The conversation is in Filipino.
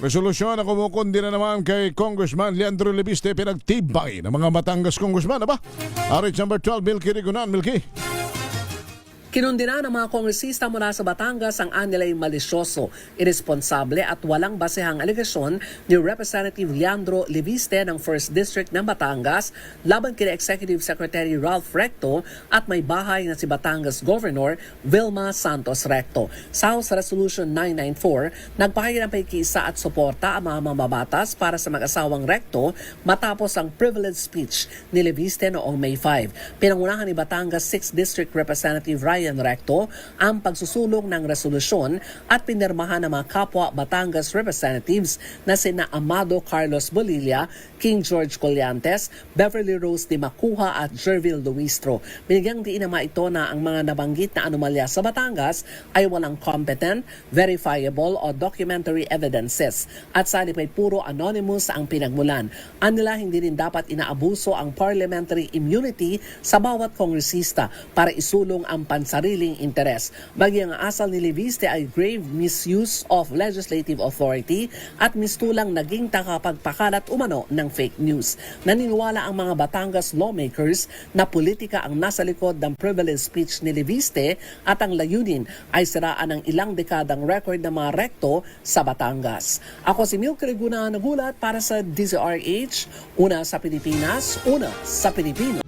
Resolusyon na kumukundi na naman kay Congressman Leandro Leviste pinagtibay ng mga Batangas Congressman. Aba, RH number 12, Milky Rigunan. Milky. Kinundina ng mga kongresista mula sa Batangas ang anilay malisyoso, iresponsable at walang basehang alegasyon ni Representative Leandro Leviste ng 1st District ng Batangas laban kina Executive Secretary Ralph Recto at may bahay na si Batangas Governor Vilma Santos Recto. Sa House Resolution 994, nagpahagi ng pakikiisa at suporta ang mga mambabatas para sa mag-asawang Recto matapos ang privileged speech ni Leviste noong May 5. Pinangunahan ni Batangas 6th District Representative Ryan Recto ang pagsusulong ng resolusyon at pinirmahan ng mga kapwa Batangas representatives na sina Amado Carlos Bolilla, King George Colliantes, Beverly Rose de Macuja at Jervil Luistro. Binigyang diin naman ito na ang mga nabanggit na anomalya sa Batangas ay walang competent, verifiable o documentary evidences at sa halip ay puro anonymous ang pinagmulan. Anila hindi rin dapat inaabuso ang parliamentary immunity sa bawat kongresista para isulong ang sariling interes. Bagyang asal ni Leviste ay grave misuse of legislative authority at mistulang naging takapagpakalat umano ng fake news. Naniniwala ang mga Batangas lawmakers na politika ang nasa likod ng privileged speech ni Leviste at ang layunin ay siraan ng ilang dekadang record ng mga Recto sa Batangas. Ako si Milky Rigunan, nagulat para sa DZRH, una sa Pilipinas, una sa Pilipino.